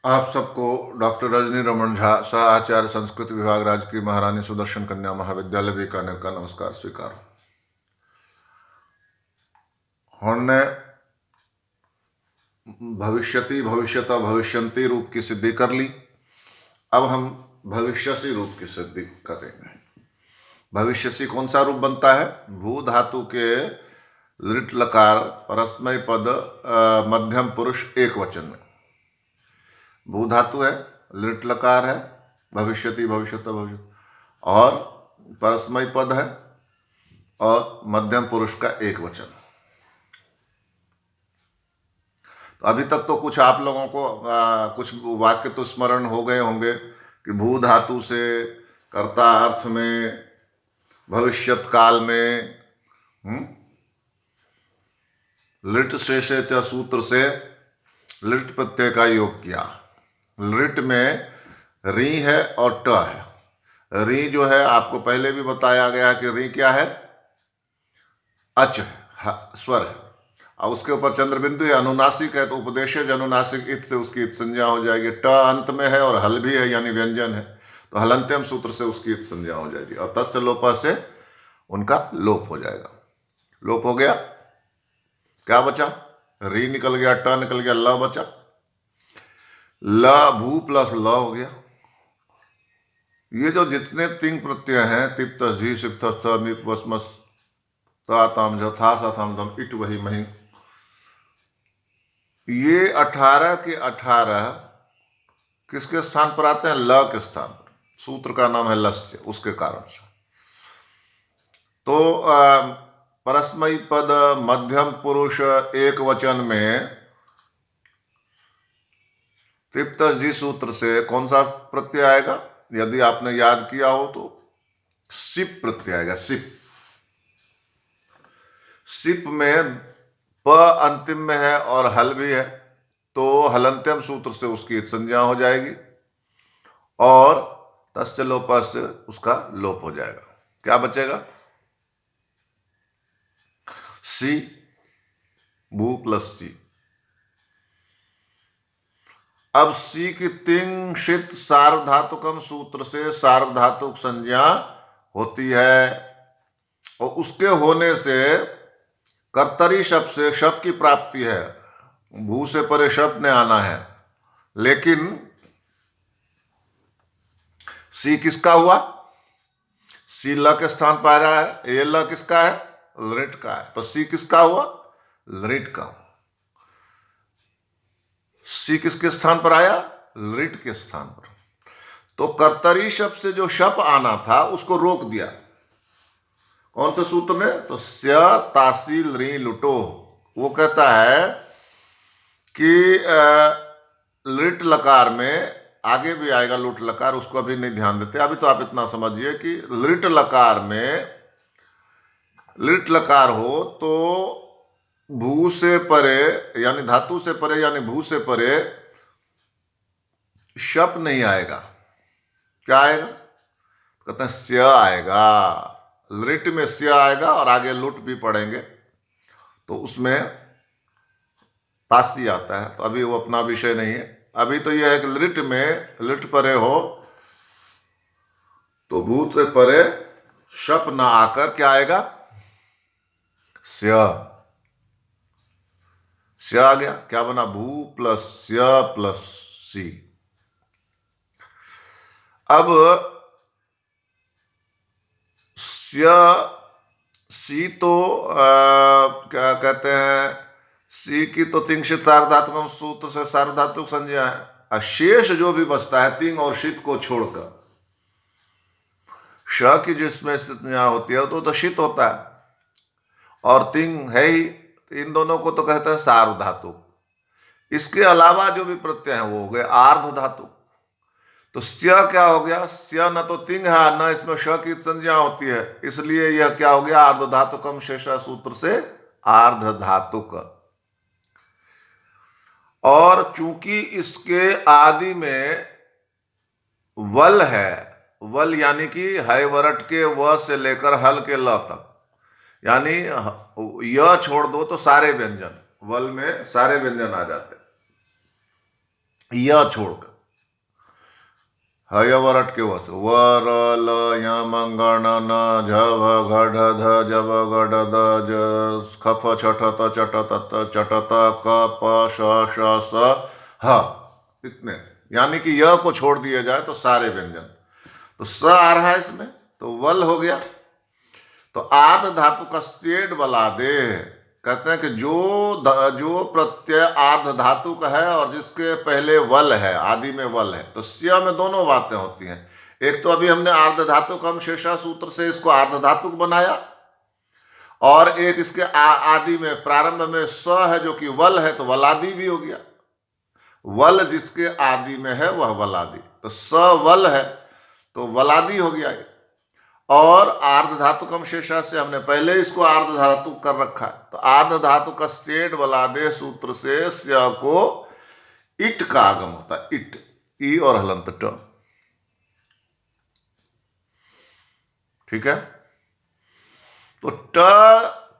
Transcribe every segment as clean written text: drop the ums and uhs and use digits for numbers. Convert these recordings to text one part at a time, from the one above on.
आप सबको डॉक्टर रजनी रमन झा, सह आचार्य संस्कृत विभाग, राजकीय महारानी सुदर्शन कन्या महाविद्यालय बीकानेर का नमस्कार स्वीकार। हमने भविष्यति भविष्यता भविष्यंती रूप की सिद्धि कर ली। अब हम भविष्यसी रूप की सिद्धि करेंगे। भविष्यसी कौन सा रूप बनता है? भू धातु के लिट लकार परस्मय पद मध्यम पुरुष एक वचन में। भू धातु है, लिट लकार है, भविष्यति भविष्यता भविष्य और परस्मय पद है और मध्यम पुरुष का एक वचन। तो अभी तक तो कुछ आप लोगों को कुछ वाक्य तो स्मरण हो गए होंगे कि भू धातु से कर्ता अर्थ में, भविष्यत काल में, लिट शेषे च सूत्र से लिट प्रत्यय का योग किया। लिट में री है और ट है। री जो है आपको पहले भी बताया गया कि री क्या है? अच है, स्वर है, और उसके ऊपर चंद्र बिंदु है, अनुनासिक है, तो उपदेशज अनुनासिक इत से उसकी इत संज्ञा हो जाएगी। ट अंत में है और हल भी है यानी व्यंजन है, तो हलंत्यम सूत्र से उसकी इत संज्ञा हो जाएगी और तस्य लोपा से उनका लोप हो जाएगा। लोप हो गया, क्या बचा? री निकल गया, ट निकल गया, ल बचा। ल भू प्लस ल हो गया। ये जो जितने तिंग प्रत्यय हैं, तिप्त झी सिप्त मिप वस्मस ताम था सा थाम धम इट वही मही, ये 18 के 18 किसके स्थान पर आते हैं? ल के स्थान पर। सूत्र का नाम है लस्य, उसके कारण से। तो परस्मयी पद मध्यम पुरुष एक वचन में तृप्त जी सूत्र से कौन सा प्रत्यय आएगा? यदि आपने याद किया हो तो सिप प्रत्यय आएगा। सिप, सिप में प अंतिम में है और हल भी है, तो हलंत्यम सूत्र से उसकी संज्ञा हो जाएगी और तस्य लोपा से उसका लोप हो जाएगा। क्या बचेगा? सी, भू प्लस सी। अब सी की तिंग षित सार्वधातुकम सूत्र से सार्वधातुक संज्ञा होती है और उसके होने से कर्तरी शब्द से शब्द की प्राप्ति है। भू से परे शब्द ने आना है, लेकिन सी किसका हुआ? सी ल के स्थान पर आ रहा है। ये ल किसका है? लृट का है, तो सी किसका हुआ? लृट का। सी किसके स्थान पर आया? लृट के स्थान पर। तो कर्तरी शब्द से जो शप आना था उसको रोक दिया। कौन से सूत्र ने? तो स्य तासी लृ लुटो। वो कहता है कि लिट लकार में आगे भी आएगा लुट लकार, उसको अभी नहीं ध्यान देते। अभी तो आप इतना समझिए कि लिट लकार में लिट लकार हो तो भू से परे यानी धातु से परे यानी भू से परे शप नहीं आएगा। क्या आएगा? कहते हैं स्य आएगा। लिट में स्य आएगा और आगे लुट भी पढ़ेंगे तो उसमें तासी आता है, तो अभी वो अपना विषय नहीं है। अभी तो यह है कि लिट में लिट परे हो तो भू से परे शप ना आकर क्या आएगा? स्य। स्य आ गया। क्या बना? भू प्लस स्य प्लस सी। अब स्य सी तो क्या कहते हैं, सी की तो तिंगशित सार्वधातुक सूत्र से सार्वधातुक संज्ञा है। शेष जो भी बचता है तिंग और शित को छोड़कर, श की जिसमें संज्ञा होती है तो शित होता है और तिंग है ही, इन दोनों को तो कहते हैं सार्वधातुक। इसके अलावा जो भी प्रत्यय हैं वो हो गए आर्ध धातु। तो स्य क्या हो गया? स्य न तो तिंग है न इसमें श की संज्ञा होती है, इसलिए यह क्या हो गया? आर्ध धातुकम शेषा सूत्र से आर्ध धातुक। और चूंकि इसके आदि में वल है, वल यानी कि है वरट के व से लेकर हल के ल तक, यानी य छोड़ दो तो सारे व्यंजन, वल में सारे व्यंजन आ जाते। य छोड़कर हयवरट के वस वर ल यम गण न झ भ घ ढ ध ज ब ग ड द ज ख फ छ ठ त च ट त त च ट त क प श श स ह, इतने। यानी कि य को छोड़ दिया जाए तो सारे व्यंजन। तो स आ रहा है इसमें, तो वल हो गया। तो आद धातु का स्टेड बलादे, कहते हैं कि जो प्रत्यय आर्ध धातु का है और जिसके पहले वल है, आदि में वल है, तो स्य में दोनों बातें होती हैं। एक तो अभी हमने आर्ध धातु कम शेषा सूत्र से इसको आर्ध धातु बनाया, और एक इसके आदि में प्रारंभ में स है जो कि वल है, तो वलादि भी हो गया। वल जिसके आदि में है वह वलादि, तो स वल है तो वलादि हो गया। और आर्ध धातु कम शेषा से हमने पहले इसको आर्ध धातु कर रखा है, तो आर्ध धातु का स्टेड वलादे सूत्र से स्य को इट का आगम होता है। इट, ई और हलंत ट, ठीक है। तो ट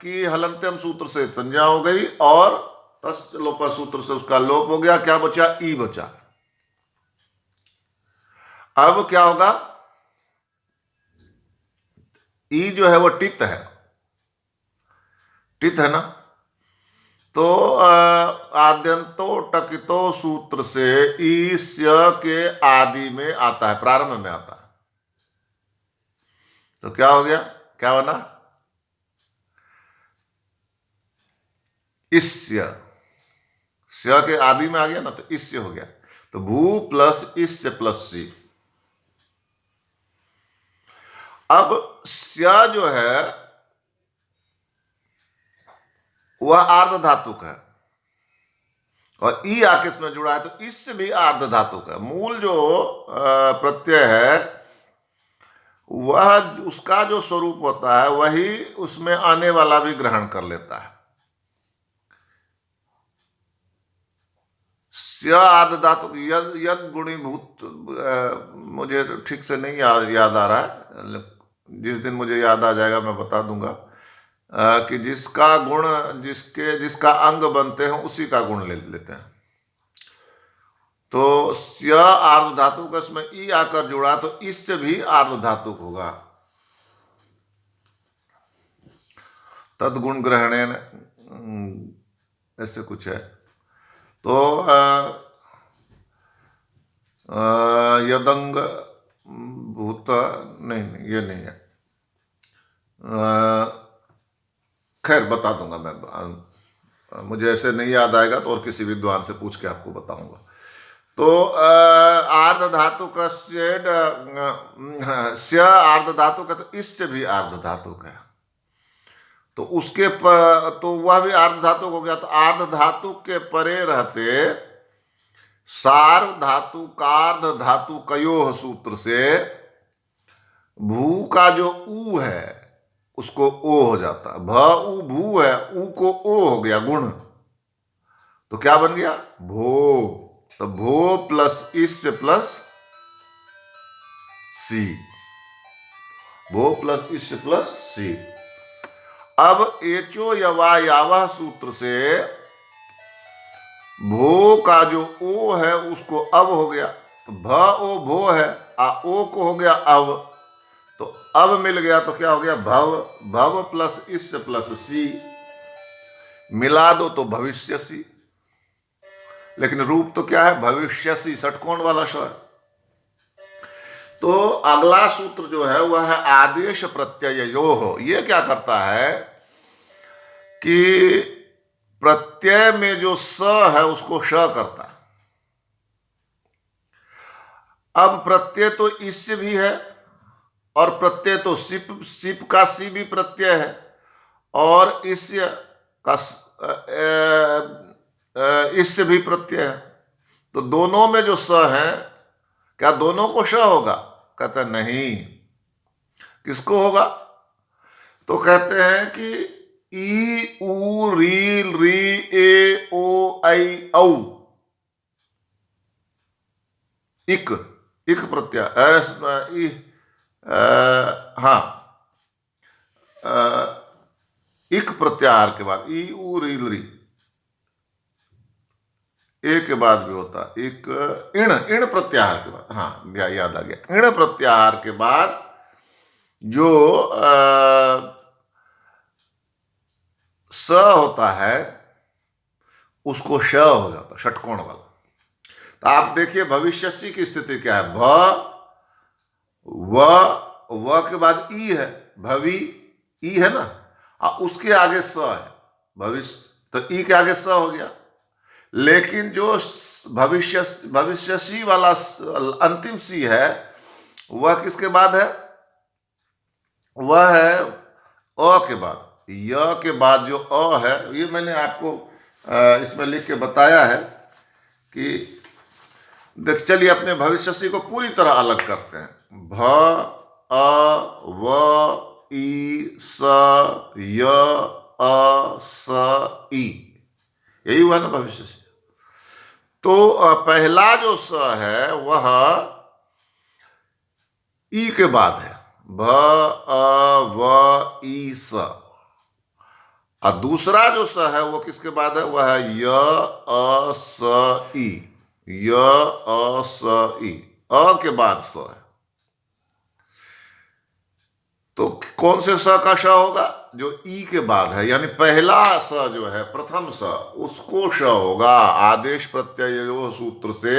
की हलंत्यम सूत्र से संज्ञा हो गई और तस् लोप सूत्र से उसका लोप हो गया। क्या बचा? ई बचा। अब क्या होगा? ई जो है वो टित है, टित है ना। तो आद्यंतो टकितो सूत्र से ईस्य के आदि में आता है, प्रारंभ में आता है। तो क्या हो गया? क्या बना? इस्य, स्य के आदि में आ गया ना, तो इस्य हो गया। तो भू प्लस इस्य प्लस सी। अब स्य जो है वह आर्ध धातुक है, और ई आके इसमें जुड़ा है, तो इससे भी आर्ध धातुक है। मूल जो प्रत्यय है वह उसका जो स्वरूप होता है वही उसमें आने वाला भी ग्रहण कर लेता है। स्य आर्ध धातुक, यद गुणीभूत, मुझे ठीक से नहीं याद आ रहा है, जिस दिन मुझे याद आ जाएगा मैं बता दूंगा। कि जिसका गुण जिसका अंग बनते हैं उसी का गुण ले लेते हैं। तो स्य आर्ध धातु का इसमें ई आकर जुड़ा, तो इससे भी आर्ध धातुक होगा। तदगुण ग्रहणेन, ऐसे कुछ है। तो यदंग भूत, नहीं ये नहीं है। खैर बता दूंगा मैं, मुझे ऐसे नहीं याद आएगा तो और किसी विद्वान से पूछ के आपको बताऊंगा। तो आर्ध धातु का स्य आर्ध धातु का, तो इससे भी आर्ध धातु का, तो उसके तो वह भी आर्ध धातु हो गया। तो आर्ध धातु के परे रहते सार्व धातु कार्ध धातु कयोह सूत्र से भू का जो ऊ है उसको ओ हो जाता है। भ उ भू है, ऊ को ओ हो गया गुण, तो क्या बन गया? भो। तो भो प्लस इस प्लस सी, भो प्लस इस प्लस सी। अब एचो यवा यावा सूत्र से भो का जो ओ है उसको अब हो गया, तो भ ओ भो है, आ ओ को हो गया अब, तो अब मिल गया, तो क्या हो गया? भव। भव प्लस इस प्लस सी, मिला दो तो भविष्यसी। लेकिन रूप तो क्या है? भविष्यसी, षटकोण वाला स्वर। तो अगला सूत्र जो है वह है आदेश प्रत्यय यो हो। ये क्या करता है कि प्रत्यय में जो स है उसको श करता है। अब प्रत्यय तो इससे भी है, और प्रत्यय तो सिप का सी भी प्रत्यय है, और इससे का इससे भी प्रत्यय है। तो दोनों में जो स है, क्या दोनों को श होगा? कहते नहीं। किसको होगा? तो कहते हैं कि ई उ री री ए ओ ऐ औ, इक, इक प्रत्यय, हाँ, इक प्रत्याहार के बाद ई उ री री, ए के बाद भी होता है, एक इण इण प्रत्याहार के बाद, हाँ याद आ गया, इण प्रत्याहार के बाद जो स होता है उसको श हो जाता, षटकोण वाला। तो आप देखिए भविष्यसी की स्थिति क्या है, व के बाद ई है, भवि ई है ना, उसके आगे स है भविष्य, तो ई के आगे स हो गया। लेकिन जो भविष्यसी वाला अंतिम सी है वह किसके बाद है, वह है अ के बाद, य के बाद जो अ है, ये मैंने आपको इसमें लिख के बताया है कि देख, चलिए अपने भविष्यसी को पूरी तरह अलग करते हैं। भ अ व ई स य अ स ई, यही हुआ ना भविष्यसी। तो पहला जो स है वह ई के बाद है, भ अ व ई स, और दूसरा जो स है वो किसके बाद है, वह है य अ स ई, य अ स ई, अ के बाद स है। तो कौन से स का श होगा, जो ई के बाद है, यानी पहला स जो है प्रथम स, उसको श होगा। आदेश प्रत्ययो सूत्र से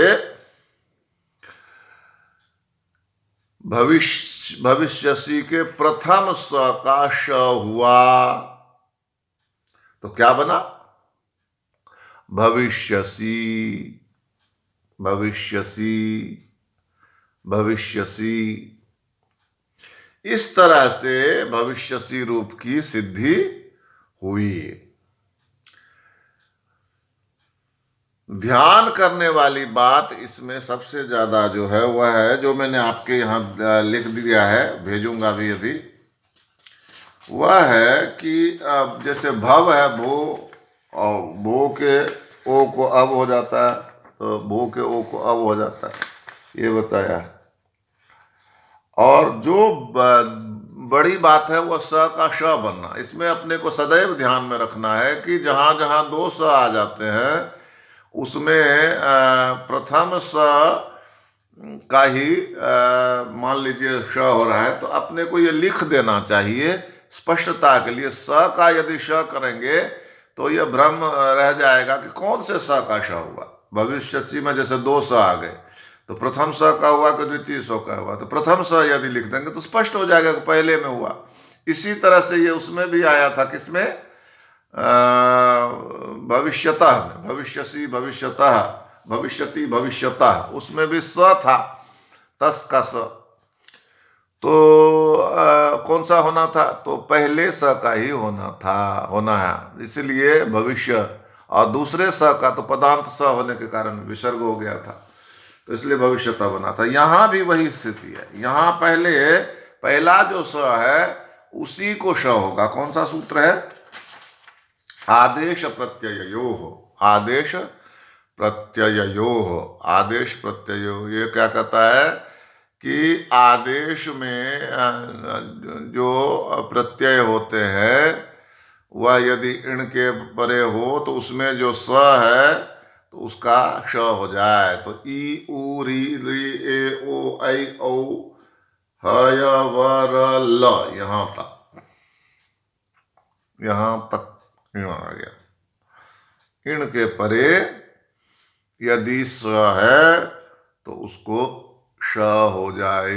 भविष्यसी के प्रथम स का श हुआ, तो क्या बना, भविष्यसी, भविष्यसी, भविष्यसी। इस तरह से भविष्यसी रूप की सिद्धि हुई। ध्यान करने वाली बात इसमें सबसे ज्यादा जो है वह है, जो मैंने आपके यहाँ लिख दिया है, भेजूंगा भी अभी, वह है कि जैसे भव है भो, और भो के ओ को अब हो जाता है, तो भो के ओ को अब हो जाता है, ये बताया। और जो बड़ी बात है वह स का श बनना। इसमें अपने को सदैव ध्यान में रखना है कि जहाँ जहाँ दो स आ जाते हैं उसमें प्रथम स का ही मान लीजिए श हो रहा है, तो अपने को ये लिख देना चाहिए स्पष्टता के लिए। स का यदि श करेंगे तो यह भ्रम रह जाएगा कि कौन से स का श हुआ। भविष्यसी में जैसे दो स आ गए, तो प्रथम स का हुआ कि द्वितीय स का हुआ, तो प्रथम स यदि लिख देंगे तो स्पष्ट हो जाएगा कि पहले में हुआ। इसी तरह से ये उसमें भी आया था, किसमें, भविष्यतः में, भविष्यसी भविष्यतः, भविष्यति भविष्यतः, उसमें भी स था, तस का स। तो कौन सा होना था, तो पहले स का ही होना है, इसलिए भविष्य, और दूसरे स का तो पदांत स होने के कारण विसर्ग हो गया था, तो इसलिए भविष्यता बना था। यहाँ भी वही स्थिति है, यहाँ पहला जो स है उसी को श होगा। कौन सा सूत्र है, आदेश प्रत्ययो, आदेश प्रत्ययो, आदेश प्रत्ययो। ये क्या कहता है कि आदेश में जो प्रत्यय होते हैं वह यदि इण के परे हो तो उसमें जो स है तो उसका श हो जाए। तो ई उ री री ए ओ ऐ औ ह य व र ल, यहाँ तक आ गया। इण के परे यदि स है तो उसको श हो जाए।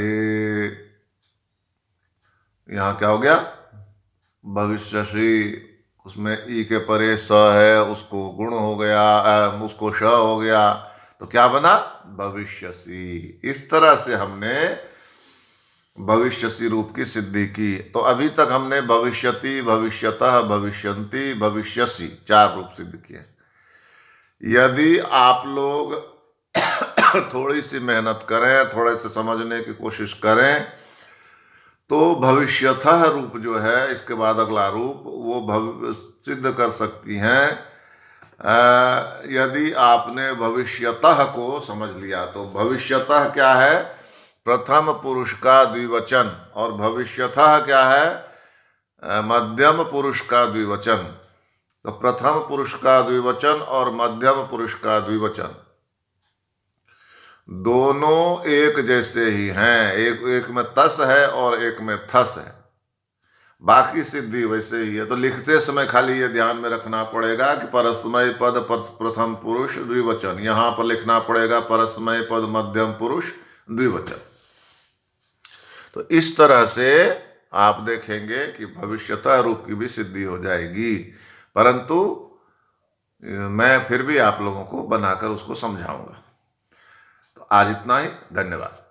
यहाँ क्या हो गया, भविष्यसी, उसमें ई के परे स है, उसको गुण हो गया, उसको श हो गया, तो क्या बना, भविष्यसी। इस तरह से हमने भविष्यसी रूप की सिद्धि की। तो अभी तक हमने भविष्यति, भविष्यतः, भविष्यन्ति, भविष्यसी 4 रूप सिद्ध किए। यदि आप लोग थोड़ी सी मेहनत करें, थोड़े से समझने की कोशिश करें, तो भविष्यतः रूप जो है, इसके बाद अगला रूप, वो सिद्ध कर सकती हैं। यदि आपने भविष्यतः को समझ लिया तो भविष्यतः क्या है, प्रथम पुरुष का द्विवचन, और भविष्यतः क्या है, मध्यम पुरुष का द्विवचन। तो प्रथम पुरुष का द्विवचन और मध्यम पुरुष का द्विवचन दोनों एक जैसे ही हैं। एक में तस है और एक में थस है, बाकी सिद्धि वैसे ही है। तो लिखते समय खाली ये ध्यान में रखना पड़ेगा कि परस्मय पद प्रथम पुरुष द्विवचन, यहां पर लिखना पड़ेगा परस्मय पद मध्यम पुरुष द्विवचन। तो इस तरह से आप देखेंगे कि भविष्यता रूप की भी सिद्धि हो जाएगी, परंतु मैं फिर भी आप लोगों को बनाकर उसको समझाऊंगा। तो आज इतना ही, धन्यवाद।